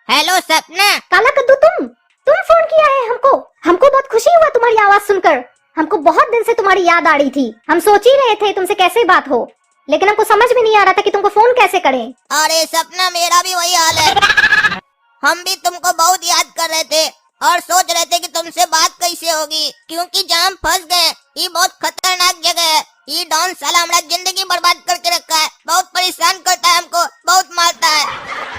Hello सपना। काला कद्दू, तुम फोन किया है हमको। हमको बहुत खुशी हुआ तुम्हारी आवाज सुनकर। हमको बहुत दिन से तुम्हारी याद आ रही थी। हम सोच ही रहे थे तुमसे कैसे बात हो, लेकिन हमको समझ में नहीं आ रहा था कि तुमको फोन कैसे करें। अरे सपना, मेरा भी वही हाल है। हम भी तुमको बहुत याद कर रहे थे और सोच रहे थे कि तुमसे बात कैसे होगी, क्योंकि जहाँ हम फंस गए ये बहुत खतरनाक जगह है। ये डॉन साला हमारा जिंदगी बर्बाद करके रखा है, बहुत परेशान करता है हमको, बहुत मारता है।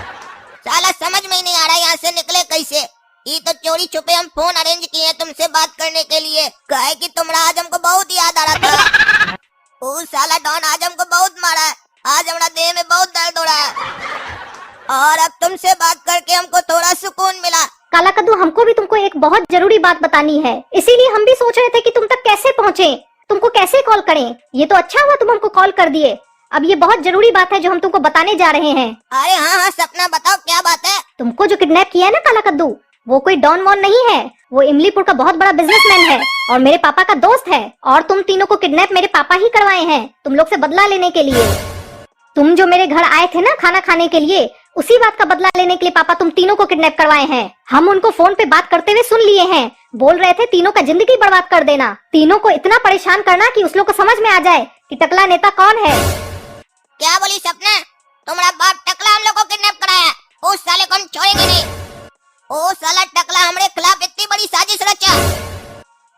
साला समझ में ही नहीं आ रहा यहाँ से निकले कैसे। ये तो चोरी छुपे हम फोन अरेंज किए हैं तुमसे बात करने के लिए, कहे कि तुम्हारा आज हमको बहुत याद आ रहा था। वो साला डॉन आज हमको बहुत मारा है, आज हमारा देह में बहुत दर्द हो रहा है और अब तुमसे बात करके हमको थोड़ा सुकून मिला। काला कद्दू, हमको भी तुमको एक बहुत जरूरी बात बतानी है, इसीलिए हम भी सोच रहे थे कि तुम तक कैसे पहुँचे, तुमको कैसे कॉल करें। ये तो अच्छा हुआ तुम हमको कॉल कर दिए। अब ये बहुत जरूरी बात है जो हम तुमको बताने जा रहे हैं। अरे हाँ सपना, बताओ क्या बात है। तुमको जो किडनैप किया है ना काला कद्दू, वो कोई डॉन वॉन नहीं है। वो इमलीपुर का बहुत बड़ा बिजनेसमैन है और मेरे पापा का दोस्त है। और तुम तीनों को किडनैप मेरे पापा ही करवाए हैं तुम लोग से बदला लेने के लिए। तुम जो मेरे घर आए थे ना खाना खाने के लिए, उसी बात का बदला लेने के लिए पापा तुम तीनों को किडनैप करवाए हैं। हम उनको फोन पे बात करते हुए सुन लिए हैं। बोल रहे थे तीनों का जिंदगी बर्बाद कर देना, तीनों को इतना परेशान करना कि उस लोग को समझ में आ जाए कि टकला नेता कौन है। क्या बोली सपना? तुम्हारा बाप टकला हम लोग को किडनैप कराया? उस साले को हम छोड़ेंगे नहीं। ओ साला टकला हमारे खिलाफ इतनी बड़ी साजिश रचा।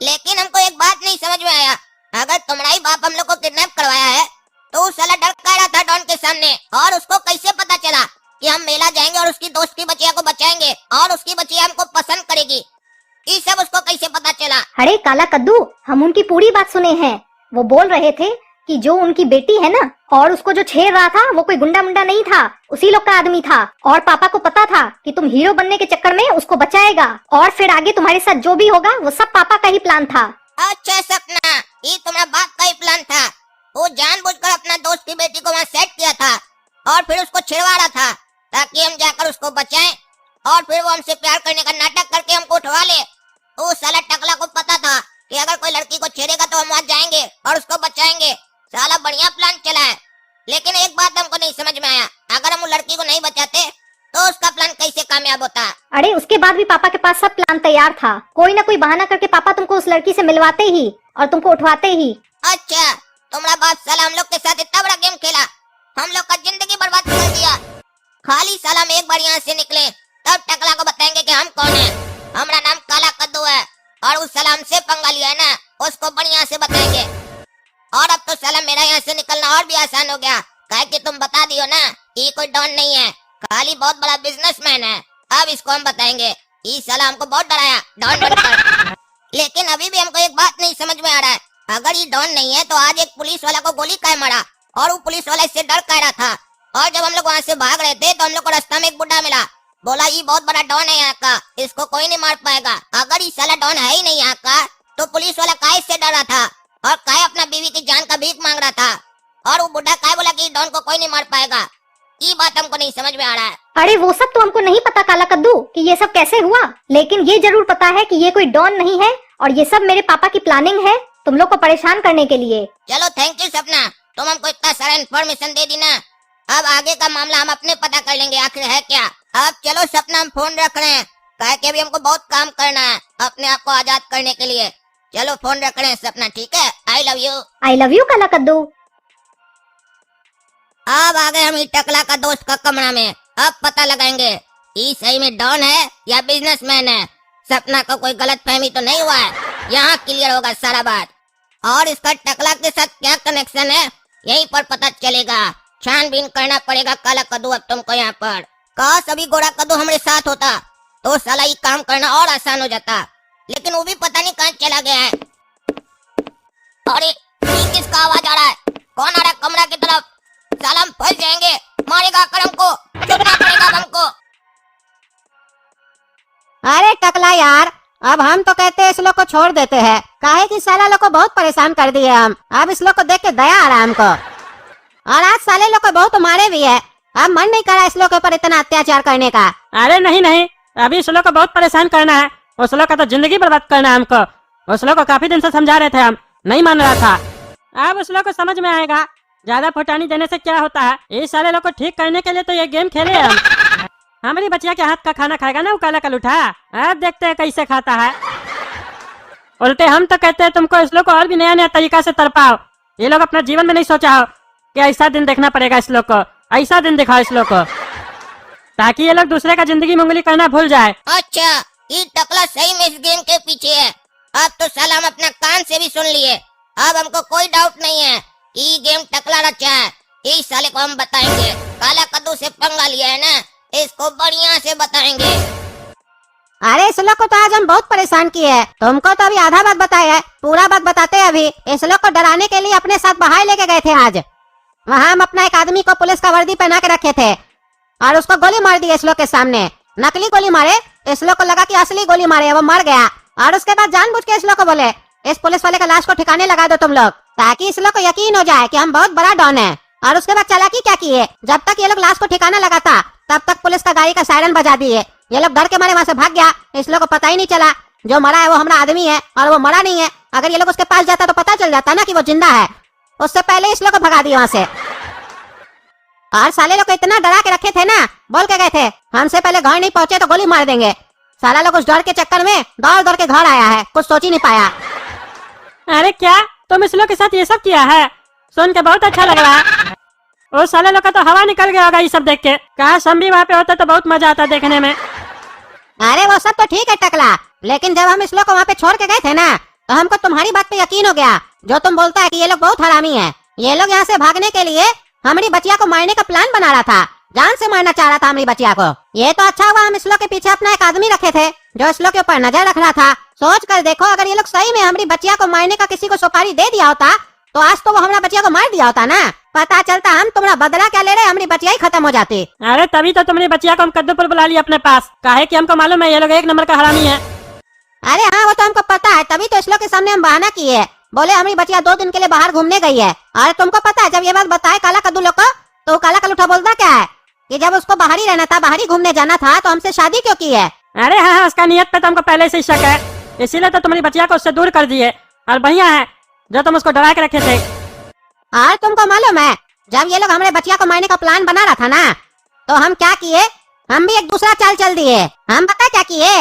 लेकिन हमको एक बात नहीं समझ में आया, अगर तुम्हारा ही बाप हम लोग को किडनैप करवाया है तो उस साला डर कर रहा था डॉन के सामने, और उसको कैसे पता चला कि हम मेला जाएंगे और उसकी दोस्त की बच्चिया को बचाएंगे और उसकी बच्चिया हमको पसंद करेगी? ये सब उसको कैसे पता चला? अरे काला कद्दू, हम उनकी पूरी बात सुने हैं। वो बोल रहे थे कि जो उनकी बेटी है ना, और उसको जो छेड़ रहा था वो कोई गुंडा मुंडा नहीं था, उसी लोग का आदमी था। और पापा को पता था कि तुम हीरो बनने के चक्कर में उसको बचाएगा और फिर आगे तुम्हारे साथ जो भी होगा वो सब पापा का ही प्लान था। अच्छा सपना, ये तुम्हारा बाप का ही प्लान था। वो जानबूझकर अपना दोस्त की बेटी को वहाँ सेट किया था और फिर उसको छिड़वा रहा था ताकि हम जाकर उसको बचाएं और फिर वो हमसे प्यार करने का नाटक करके हमको उठवा ले। वो साला टकला को पता था कि अगर कोई लड़की को छेड़ेगा तो हम वहाँ जाएंगे और उसको बचाएंगे। साला बढ़िया प्लान चला है, लेकिन एक बात हमको नहीं समझ में आया, अगर हम उस लड़की को नहीं बचाते तो उसका प्लान कैसे कामयाब होता? अरे उसके बाद भी पापा के पास सब प्लान तैयार था। कोई ना कोई बहाना करके पापा तुमको उस लड़की से मिलवाते ही और तुमको उठवाते ही। अच्छा, तुम्हारा बाप साला हम लोग के साथ इतना बड़ा गेम खेला, हम लोग का जिंदगी बर्बाद कर दिया। खाली साला हम एक बार यहाँ से निकले तब टकला को बताएंगे कि हम कौन है। हमारा नाम काला कद्दू है और उस साला हमसे पंगा लिया है ना, उसको बढ़िया से बताएंगे। और अब तो साला मेरा यहाँ से निकलना और भी आसान हो गया, काहे कि तुम बता दियो ना ये कोई डॉन नहीं है, खाली बहुत बड़ा बिजनेसमैन है। अब इसको हम बताएंगे। ये साला हमको बहुत डराया डॉन बनकर, लेकिन अभी भी हमको एक बात नहीं समझ में आ रहा है, अगर ये डॉन नहीं है तो आज एक पुलिस वाला को गोली काहे मारा और वो पुलिस वाला इससे डर कह रहा था। और जब हम लोग वहाँ से भाग रहे थे तो हम लोग को रास्ता में एक बुढ़ा मिला, बोला ये बहुत बड़ा डॉन है यहाँ का, इसको कोई नहीं मार पाएगा। अगर ये साला डॉन है ही नहीं यहाँ का तो पुलिस वाला काहे से डर रहा था और काहे अपना बीवी की जान का भीख मांग रहा था, और वो बुढ़ा काहे बोला कि डॉन को कोई नहीं मार पाएगा? ये बात हमको नहीं समझ में आ रहा है। अरे वो सब तो हमको नहीं पता काला कद्दू कि ये सब कैसे हुआ, लेकिन ये जरूर पता है कि ये कोई डॉन नहीं है और ये सब मेरे पापा की प्लानिंग है तुम लोग को परेशान करने के लिए। चलो थैंक यू सपना, तुम हमको इतना सारा इन्फॉर्मेशन दे दी ना, अब आगे का मामला हम अपने पता कर लेंगे आखिर है क्या। अब चलो सपना, हम फोन रख रहे हैं, कहे कि अभी हमको बहुत काम करना है अपने आप को आजाद करने के लिए। चलो फोन रख रहे हैं सपना, ठीक है? I love you. I love you काला कद्दू। अब आ गए हम ही टकला का दोस्त का कमरा में, अब पता लगाएंगे ये सही में डॉन है या बिजनेसमैन है। सपना को कोई गलत फहमी तो नहीं हुआ है, यहाँ क्लियर होगा सारा बात। और इसका टकला के साथ क्या कनेक्शन है यहीं पर पता चलेगा। छानबीन करना पड़ेगा काला कद्दू अब तुमको यहाँ पर। काश अभी गोरा कद्दू हमारे साथ होता तो साला ये काम करना और आसान हो जाता, लेकिन वो भी पता नहीं कहाँ चला गया है। अरे ये किसका आवाज आ रहा है? कौन आ रहा है कमरा की तरफ? साला हम फंस जाएंगे, मारेगा कर हमको, छुपना पड़ेगा हमको। अरे टकला यार, अब हम तो कहते हैं इस लोग को छोड़ देते हैं, काहे कि साला लोग को बहुत परेशान कर दिए हम। अब इस लोग को देख के दया आ रहा है हमको, और आज साले लोग को बहुत मारे भी है। अब मन नहीं करा इस लोग के ऊपर इतना अत्याचार करने का। अरे नहीं, अभी उस लोग को बहुत परेशान करना है, उस लोग का तो जिंदगी बर्बाद करना है हमको। उस लोग को काफी दिन से समझा रहे थे, हम नहीं मान रहा था। अब उस लोग को समझ में आएगा ज्यादा फुटानी देने से क्या होता है। इस सारे लोग को ठीक करने के लिए तो ये गेम खेले हम। हमारी बच्चिया के हाथ का खाना खाएगा ना वो काला कलूठा। अब देखते हैं कैसे खाता है। उल्टे हम तो कहते हैं तुमको इस लोग को और भी नया नया तरीका से तड़पाओ। ये लोग अपना जीवन में नहीं सोचा हो कि ऐसा दिन देखना पड़ेगा इस लोग को। ऐसा दिन दिखाओ इस लोग को ताकि ये लोग दूसरे का जिंदगी में उंगली करना भूल जाए। अच्छा, ये टकला सही में इस गेम के पीछे है। अब तो साला हम अपना कान से भी सुन लिए। अब हमको कोई डाउट नहीं है कि ये गेम टकला रचा है। इस साले को हम बताएंगे। काला कद्दू से पंगा लिया है ना, इसको बढ़िया से बताएंगे। अरे इस लोग को तो आज हम बहुत परेशान किए हैं। तुमको तो अभी आधा बात बताया है, पूरा बात बताते हैं अभी। इस लोग को डराने के लिए अपने साथ बाहर लेके गए थे आज। वहाँ हम अपना एक आदमी को पुलिस का वर्दी पहना के रखे थे और उसको गोली मार दी इस लोग के सामने। नकली गोली मारे, इस लोग को लगा कि असली गोली मारे, वो मर गया। और उसके बाद जानबूझ के इस लोग को बोले इस पुलिस वाले का लाश को ठिकाने लगा दो तुम लोग, ताकि इस लोग को यकीन हो जाए कि हम बहुत बड़ा डॉन है। और उसके बाद चालाकी क्या किए, जब तक ये लोग लाश को ठिकाना लगा था तब तक पुलिस का गाड़ी का सायरन बजा दिए। ये लोग डर के मारे वहाँ से भाग गया। इस लोग को पता ही नहीं चला जो मरा है वो हमारा आदमी है और वो मरा नहीं है। अगर ये लोग उसके पास जाता तो पता चल जाता ना कि वो जिंदा है। उससे पहले इस लोग को भगा दिया वहाँ से। और साले लोग को इतना डरा के रखे थे ना, बोल के गए थे हमसे पहले घर नहीं पहुंचे तो गोली मार देंगे। साला लोग उस डर के चक्कर में दौड़ दौड़ के घर आया है, कुछ सोच ही नहीं पाया। अरे क्या तुम इस लोग के साथ ये सब किया है? सुन के बहुत अच्छा लग रहा है। वो साले लोग का तो हवा निकल गया होगा ये सब देख के। काश हम भी वहाँ पे होते तो बहुत मजा आता देखने में। अरे वो सब तो ठीक है टकला, लेकिन जब हम इस लोग को वहाँ पे छोड़ के गए थे ना तो हमको तुम्हारी बात पे यकीन हो गया जो तुम बोलता है कि ये लोग बहुत हरामी है। ये लोग यहाँ से भागने के लिए हमारी बच्चिया को मारने का प्लान बना रहा था, जान से मारना चाह रहा था हमारी बच्चिया को। ये तो अच्छा हुआ हम इस लोग के पीछे अपना एक आदमी रखे थे जो इस लोग के ऊपर नजर रख रहा था। सोच कर देखो, अगर ये लोग सही में हमारी बच्चिया को मारने का किसी को सुपारी दे दिया होता तो आज तो वो हमारा बच्चिया को मार दिया होता ना। पता चलता हम तुम्हारा बदला क्या ले रहे, हमारी बच्चिया ही खत्म हो जाती। अरे तभी तो तुम्हारी बच्चिया को हम कद्दूपुर बुला लिया अपने पास, काहे कि हमको मालूम है ये लोग एक नंबर का हरामी है। अरे हाँ वो तो हमको पता है, तभी तो इस लोग के सामने हम बहाना किए, बोले हमारी बच्चिया 2 दिन के लिए बाहर घूमने गई है। अरे तुमको पता है जब ये बात बताए काला कद्दू लोग को तो काला कलूठा बोलता क्या है कि जब उसको बाहर ही रहना था, बाहर ही घूमने जाना था तो हमसे शादी क्यों की है। अरे हाँ, उसका नियत पे तो हमको पहले से ही शक है, इसीलिए तो तुम्हारी बच्चिया को उससे दूर कर दिए। और बढ़िया है जो तुम उसको डरा के रखे थे। और तुमको मालूम है जब ये लोग हमारे बच्चिया को मारने का प्लान बना रहा था ना तो हम क्या किए, हम भी एक दूसरा चाल चल दिए। हम पता क्या किए,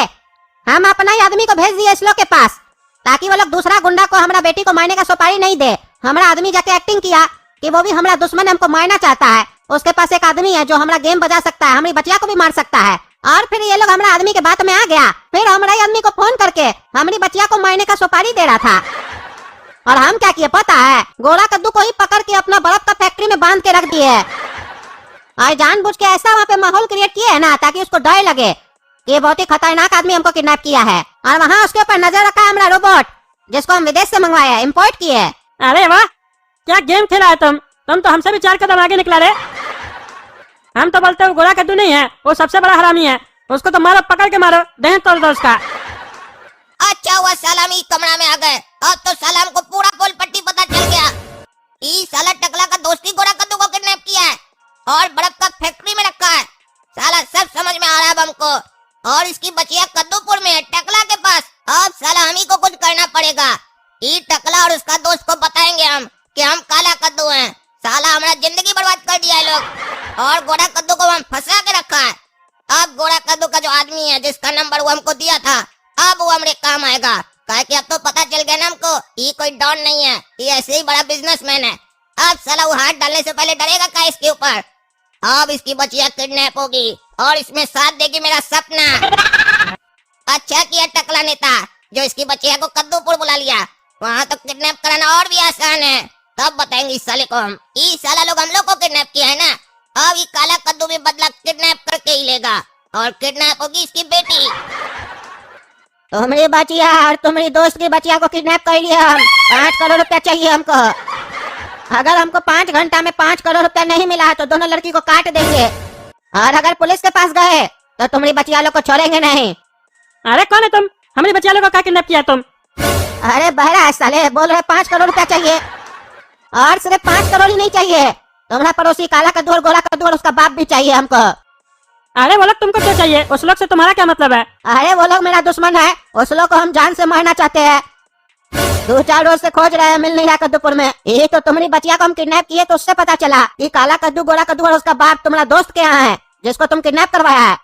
हम अपना ही आदमी को भेज दिए इस लोग के पास ताकि वो लोग दूसरा गुंडा को हमारा बेटी को मारने का सुपारी नहीं दे। हमारा आदमी जाके एक्टिंग किया कि वो भी हमारा दुश्मन हमको मारना चाहता है, उसके पास एक आदमी है जो हमारा गेम बजा सकता है, हमारी बच्चिया को भी मार सकता है। और फिर ये लोग हमारा आदमी के बात में आ गया, फिर हमारा आदमी को फोन करके हमारी बच्चिया को मारने का सुपारी दे रहा था। और हम क्या किए पता है, गोरा कद्दू को ही पकड़ के अपना बर्फ का फैक्ट्री में बांध के रख दिए और जानबूझ के ऐसा वहाँ पे माहौल क्रिएट किया है ना ताकि उसको डर लगे कि ये बहुत ही खतरनाक आदमी हमको किडनैप किया है। और वहाँ उसके ऊपर नजर रखा है हमारा रोबोट जिसको हम विदेश से मंगवाया, इम्पोर्ट किए। अरे वाह, क्या गेम खेला है तुम तो हमसे भी 4 कदम आगे निकला रे। हम तो बोलते हो गोरा कद्दू नहीं है, वो सबसे बड़ा हरामी है, उसको तो मारो, पकड़ के मारो, देह तोड़ दो उसका। अच्छा हुआ सलामी कमरा में आ गए, अब तो सलाम को पूरा पोल पट्टी पता चल गया। ई साला टकला का दोस्ती गोरा कद्दू को किडनैप किया है और बर्फ का फैक्ट्री में रखा है। साला सब समझ में आ रहा है अब हमको। और इसकी बचिया कद्दूपुर में है टकला के पास। अब साला हम ही को कुछ करना पड़ेगा। ई टकला और उसका दोस्त को बताएंगे हम कि हम काला कद्दू हैं। साला हमारा जिंदगी बर्बाद कर दिया है लोग और गोरा कद्दू को हम फंसा के रखा है। अब गोरा कद्दू का जो आदमी है जिसका नंबर वो हमको दिया था, अब वो हमारे काम आएगा। काहे कि अब तो पता चल गया ना हमको ये कोई डॉन नहीं है, ये ऐसे ही बड़ा बिजनेसमैन है। अब साला वो हाथ डालने से पहले डरेगा क्या इसके ऊपर। अब इसकी बचिया किडनैप होगी और इसमें साथ देगी मेरा सपना। अच्छा किया टकला नेता जो इसकी बचिया को कद्दूपुर बुला लिया, वहाँ तो किडनैप कराना और भी आसान है। तब बताएंगे इस साले को हम, ये साला लोग हम लोग को किडनैप किया है ना, अब ये काला कद्दू भी बदला किडनैप करके ही लेगा और किडनैप होगी इसकी बेटी। तुम्हारी बचिया और तुम्हारी दोस्त की बचिया को किडनैप कर लिया हम। 5 करोड़ रुपया चाहिए हमको। अगर हमको 5 घंटा में 5 करोड़ रुपया नहीं मिला तो दोनों लड़की को काट देंगे और अगर पुलिस के पास गए तो तुम्हारी बचिया लोग को छोड़ेंगे नहीं। अरे कौन है तुम, हमारी बच्चिया लोग को क्या किडनैप किया तुम? अरे बहरा है साले, बोल रहे 5 करोड़ रुपया चाहिए और सिर्फ 5 करोड़ ही नहीं चाहिए, तुम्हारा पड़ोसी काला कद्दू और गोरा कद्दू और उसका बाप भी चाहिए हमको। अरे वो लोग तुमको क्या चाहिए, उस लोग से तुम्हारा क्या मतलब है? अरे वो लोग मेरा दुश्मन है, उस लोग को हम जान से मारना चाहते हैं। 2-4 रोज से खोज रहे हैं, मिल नहीं रहा कद्दूपुर में। ये तो तुम्हारी बचिया को हम किडनैप किए तो उससे पता चला कि काला कद्दू गोरा कद्दू और उसका बाप तुम्हारा दोस्त के यहाँ है जिसको तुम किडनैप करवाया है।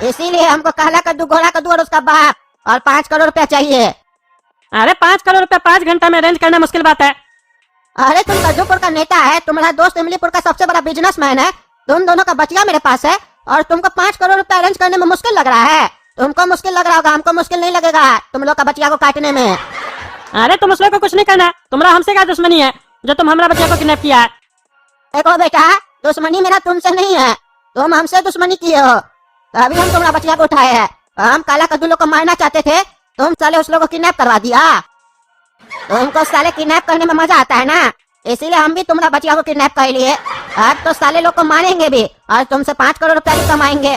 इसीलिए हमको काला कद्दू, गोरा कद्दू और उसका बाप और 5 करोड़ रुपया चाहिए। अरे 5 करोड़ रुपया 5 घंटा में अरेंज करना मुश्किल बात है। अरे तुम कद्दूपुर का नेता है, तुम्हारा दोस्त इमलीपुर का सबसे बड़ा बिजनेसमैन है, तुम दोनों का बचिया मेरे पास है और तुमको 5 करोड़ रुपया अरेंज करने में मुश्किल लग रहा है। तुमको मुश्किल लग रहा होगा, हमको मुश्किल नहीं लगेगा तुम लोग का बचिया को काटने में। अरे तुम उस लोग को कुछ नहीं करना, तुम्हारा हमसे क्या दुश्मनी है जो तुम हमारा बच्चा को किडनैप किया है? देखो बेटा, दुश्मनी मेरा तुमसे नहीं है, तुम हमसे दुश्मनी किए हो, तभी हम तुम्हारा बचिया को उठाए हैं। हम काला कद्दू लोग को मारना चाहते थे, तुम साले उस लोग को किडनैप करवा दिया। तुमको साले किडनैप करने में मजा आता है ना, इसीलिए हम भी तुम्हारा बचिया को किडनैप कर लिए। अब तो साले लोग को मारेंगे भी और तुमसे 5 करोड़ रुपया भी कमाएंगे।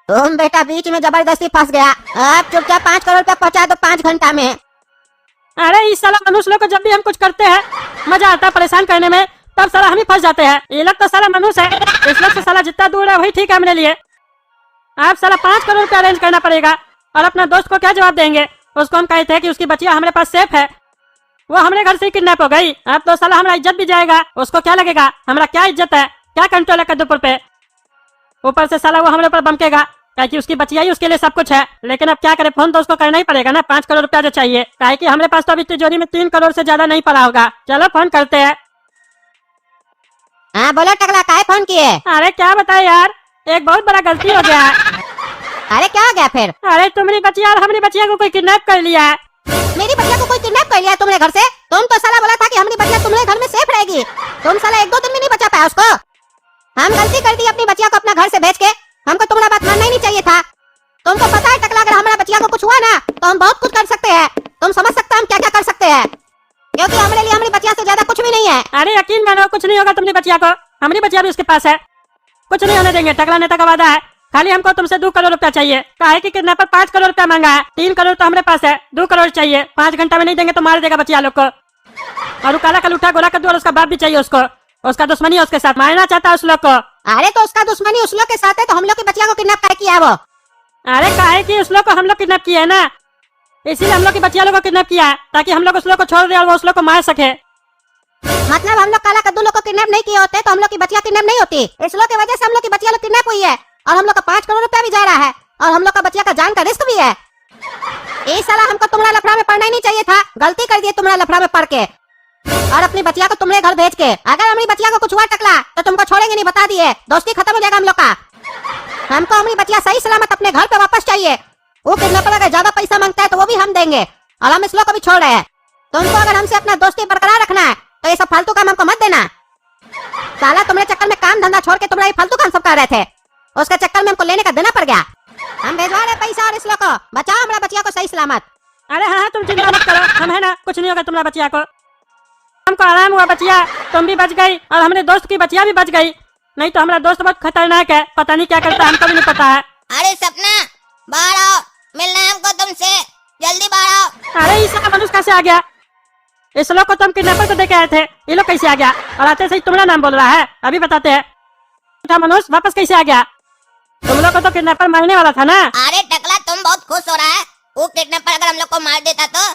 तुम बेटा बीच में जबरदस्ती फंस गया, अब चुपचाप 5 करोड़ रुपया पहुंचा दो 5 घंटा में। अरे इस साला मनुष्य लोग को जब भी हम कुछ करते हैं मजा आता है परेशान करने में, तब साला हम ही फंस जाते हैं। ये लोग तो साला मनुष्य है, इस लोग से साला जितना दूर है वही ठीक है मेरे लिए। आप साला 5 करोड़ रुपया अरेंज करना पड़ेगा और अपना दोस्त को क्या जवाब देंगे? उसको हम कहते हैं कि उसकी बचिया हमारे पास सेफ है, वो हमारे घर से ही किडनैप हो गई। अब तो साला हमारा इज्जत भी जाएगा, उसको क्या लगेगा हमारा क्या इज्जत है, क्या कंट्रोल है कद्दूपुर पे। ऊपर से साला वो हमारे ऊपर बमकेगा कि उसकी बचिया ही उसके लिए सब कुछ है। लेकिन अब क्या करे, फोन तो उसको करना ही पड़ेगा ना, 5 करोड़ रुपया जो चाहिए, कि हमारे पास तो अभी तिजोरी में 3 करोड़ से ज्यादा नहीं पड़ा होगा। चलो फोन करते हैं। हाँ बोलो टकला, काहे फोन किए? अरे क्या बताए यार, एक बहुत बड़ा गलती हो गया है। अरे क्या हो गया फिर? अरे तुम्हारी बचिया और हमारी बचिया को कोई किडनैप कर लिया है। मेरी बचिया को कोई किडनैप कर लिया है तुम्हारे घर से? तुम तो साला बोला था कि हमारी बचिया तुम्हारे घर में सेफ रहेगी, तुम साला 1-2 दिन भी नहीं बचा पाया उसको। हम गलती कर दी अपनी बचिया को अपना घर से भेज के, हमको तुम्हारा बात मानना ही नहीं चाहिए था। तुमको पता है टकला, अगर हमारा बचिया को कुछ हुआ ना तो हम बहुत कुछ कर सकते हैं, तुम समझ सकते हैं हम क्या क्या कर सकते हैं, क्योंकि हमारे लिए हमारी बचिया से ज्यादा कुछ भी नहीं है। अरे यकीन मानो कुछ नहीं होगा तुम्हारी बचिया को, हमारी बचिया भी उसके पास है, कुछ नहीं होने देंगे। टकला नेता का वादा है, खाली हमको तुमसे 2 करोड़ रुपया चाहिए। काहे कि किडनैपर 5 करोड़ रुपया मांगा है, 3 करोड़ तो हमारे पास है, 2 करोड़ चाहिए। 5 घंटा में नहीं देंगे तो मार देगा बचिया लोग को। और वो काला कलूठा गोरा कद्दू और उसका बाप भी चाहिए उसको, उसका दुश्मनी है उसके साथ, मारना चाहता है उस लोग को। अरे तो उसका दुश्मनी उस लोग के साथ है तो हम लोग की बचिया को किडनैप काहे किया है वो? अरे काहे कि उस लोग को हम लोग किडनैप किया है ना, इसीलिए हम लोग की बचिया लोग को किडनैप किया है, ताकि हम लोग उस लोग को छोड़ दे और वो उस लोग को मार सके। मतलब हम लोग काला कद्दू लोग को किडनैप नहीं किए होते तो हम लोग की बचिया किडनैप नहीं होती। इस लोग की वजह से हम लोग की बचिया लोग किडनैप हुई है और हम लोग का 5 करोड़ रुपया भी जा रहा है और हम लोग का बचिया का जान का रिस्क भी है। इस साला हमको तुम्हारा लफड़ा में पड़ना ही नहीं चाहिए था, गलती कर दिए तुम्हारा लफड़ा में पड़ के और अपनी बचिया को तुम्हारे घर भेज के। अगर हमारी बचिया को कुछ हुआ टकला तो तुमको छोड़ेंगे नहीं, बता दिए, दोस्ती खत्म हो जाएगा हम लोग का। हमको हमारी बचिया सही सलामत अपने घर पे वापस चाहिए। वो किडनैपर अगर ज्यादा पैसा मांगता है तो वो भी हम देंगे और हम इस लोग को भी छोड़ रहे हैं। तुमको अगर हमसे अपना दोस्ती बरकरार रखना है तो ये सब फालतू काम हमको मत देना। साला तुम्हारे चक्कर में काम धंधा छोड़ के तुम्हारा फालतू काम सब कर रहे थे, उसके चक्कर में हमको लेने का देना पड़ गया। हम भेजवा रहे पैसा और इस लोग को बचाओ हमारा बचिया को सही सलामत। अरे हाँ तुम चिंता मत करो, हम है ना, कुछ नहीं होगा तुम्हारा बचिया को। हमको आराम हुआ, बचिया तुम भी बच गई और हमारे दोस्त की बचिया भी बच गई, नहीं तो हमारा दोस्त बहुत खतरनाक है, पता नहीं क्या करता है, हमको भी नहीं पता है। अरे सपना बाहर आओ, मिलना है हमको तुमसे, जल्दी बाहर आओ। अरे इस मनुष्य कैसे आ गया? इस लोग को तुम किडनैपर को देके आए थे, ये लोग कैसे आ गया? और आते से ही तुम्हारा नाम बोल रहा है, अभी बताते हैं। मनुष्य वापस कैसे आ गया? तुम लोग को तो किडनैपर मारने वाला था ना। अरे टकला तुम बहुत खुश हो रहा है, वो किडनैपर अगर हम लोग को मार देता तो?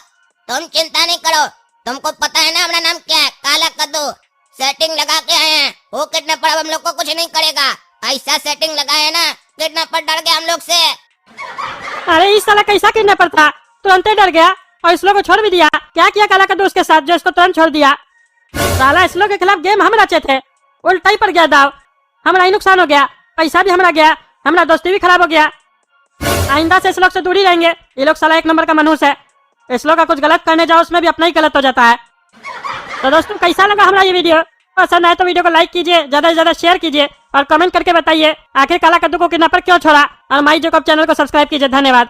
तुम चिंता नहीं करो, तुमको पता है ना हमारा नाम क्या है, काला कद्दू। सेटिंग लगा के आए हैं, वो किडनैपर अब हम लोग को कुछ नहीं करेगा। ऐसा सेटिंग लगाए ना किडनैपर डर गया हम लोग से। अरे इस साला कैसा किडनैपर था, तुरंत डर गया और इस लोग को छोड़ भी दिया। क्या किया काला कद्दू उसके साथ जो इसको तुरंत छोड़ दिया? साला इस लोग के खिलाफ गेम हम रचे थे, उल्टा ही पड़ गया दाव, हमारा ही नुकसान हो गया, पैसा भी हमारा गया, हमारा दोस्ती भी खराब हो गया। आइंदा से इस लोग से दूर ही रहेंगे, ये लोग साला 1 नंबर का मनुष्य है। इस लोग का कुछ गलत करने जाओ उसमें भी अपना ही गलत हो जाता है। तो दोस्तों कैसा लगा हमारा ये वीडियो? पसंद आए तो वीडियो को लाइक कीजिए, ज्यादा से ज्यादा शेयर कीजिए और कमेंट करके बताइए आखिर काला कद्दू को किडनैपर क्यों छोड़ा, और माई जोकब चैनल को सब्सक्राइब कीजिए। धन्यवाद।